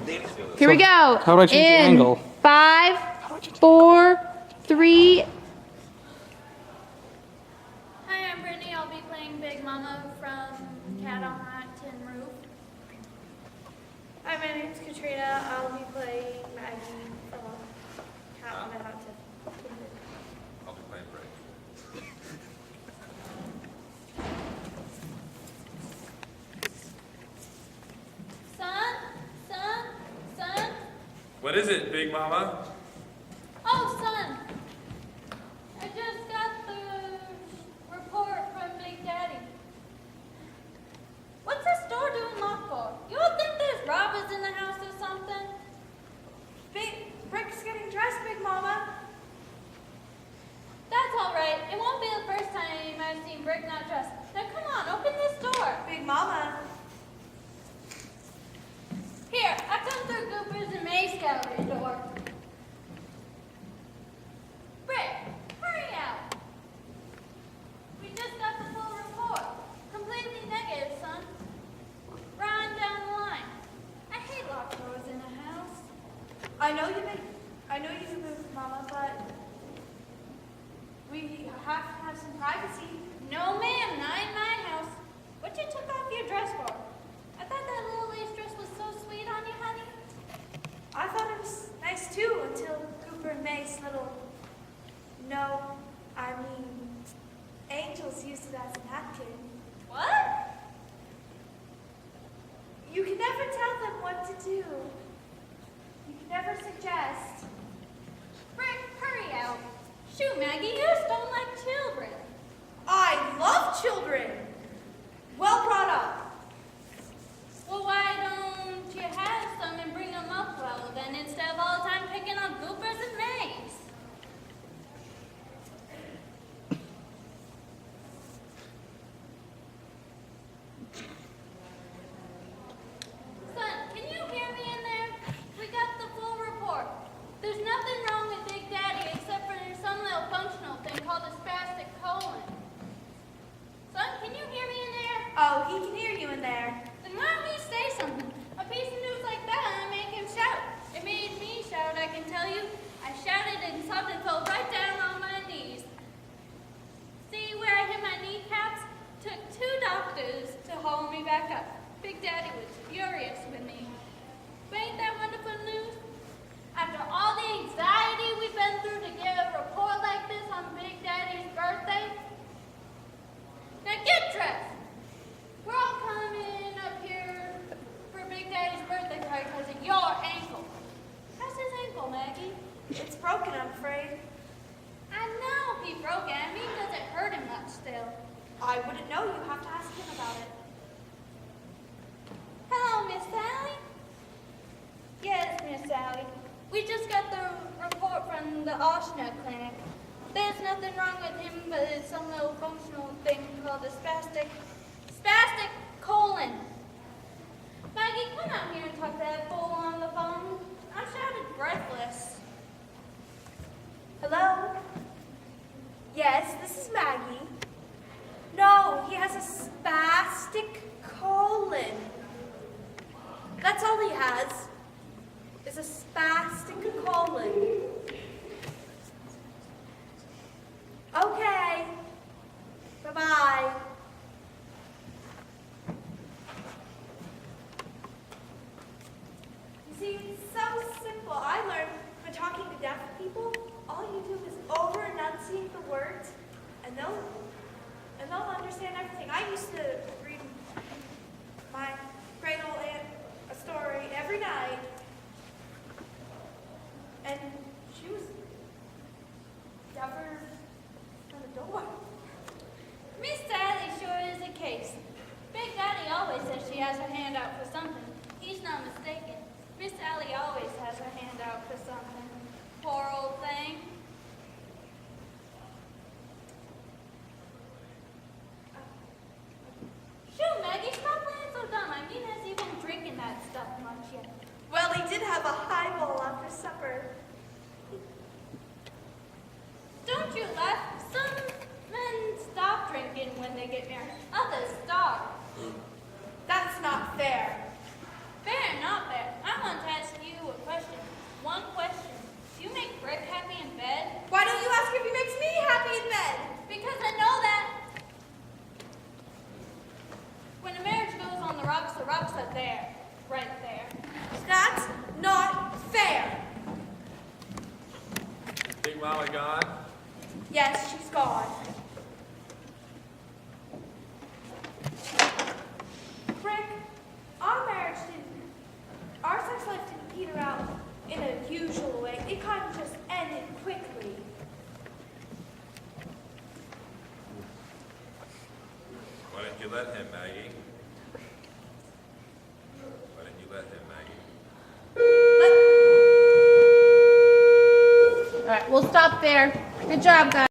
Here we go. How do I change the angle? 5, 4, 3. Hi, I'm Brittany. I'll be playing Big Mama from Cat on That Tin Roof. Hi, my name's Katrina. I'll be playing Maggie from Cat on That Tin Roof. I'll be playing Brett. Son? What is it, Big Mama? Oh, son. I just got the report from Big Daddy. What's this door doing locked for? You don't think there's robbers in the house or something? Brick's getting dressed, Big Mama. That's all right. It won't be the first time I've seen Brick not dressed. Now come on, open this door. Big Mama. Here, I come through Cooper's and May's gallery door. Brick, hurry out. We just got the full report. Completely negative, son. Run down the line. I hate locked doors in a house. I know you do, Big Mama, but we have to have some privacy. No, ma'am, not in my house. What you took off your dress for? I thought that little lace dress was so sweet on you, honey. I thought it was nice too until Cooper and May's little, angels used it as a napkin. What? You can never tell them what to do. You can never suggest. Brick, hurry out. Shoot, Maggie, you just don't like children. I love children. Well brought up. Well, why don't you have some and bring them up well then instead of all the time picking on Goopers and Mays? Son, can you hear me in there? We got the full report. There's nothing wrong with Big Daddy except for some little functional thing called a spastic colon. Son, can you hear me in there? Oh, he can hear you in there. Then why don't you say something? A piece of news like that, I make him shout. It made me shout, I can tell you. I shouted and sobbed and fell right down on my knees. See where I hit my kneecaps? Took 2 doctors to haul me back up. Big Daddy was furious with me. But ain't that wonderful news? After all the anxiety we've been through to get a report like this on Big Daddy's birthday, now get dressed. We're all coming up here for Big Daddy's birthday party because of your ankle. How's his ankle, Maggie? It's broken, I'm afraid. I know he broke it. I mean, does it hurt him much still? I wouldn't know. You have to ask him about it. Hello, Miss Sally? Yes, Miss Sally. We just got the report from the Oshna clinic. There's nothing wrong with him, but it's some little functional thing called a spastic colon. Maggie, come out here and talk to that fool on the phone. I shouted breathless. Hello? Yes, this is Maggie. No, he has a spastic colon. That's all he has, is a spastic colon. Okay. Bye-bye. You see, it's so simple. I learned when talking to deaf people, all you do is over-enunciate the words, and they'll understand everything. I used to read my great old aunt a story every night, and she was deafer than a door. Miss Sally sure is a case. Big Daddy always says she has her hand out for something. He's not mistaken. Miss Sally always has her hand out for something. Poor old thing. Shoot, Maggie, stop playing so dumb. I mean, has he been drinking that stuff much yet? Well, he did have a highball after supper. Don't you laugh? Some men stop drinking when they get married. Others start. That's not fair. Fair, not fair. I once had there, right there. That's not fair. Big Mama gone? Yes, she's gone. Rick, our sex life didn't peter out in a usual way. It kind of just ended quickly. Why didn't you let him, Maggie? Why didn't you let him, Maggie? All right, we'll stop there. Good job, guys.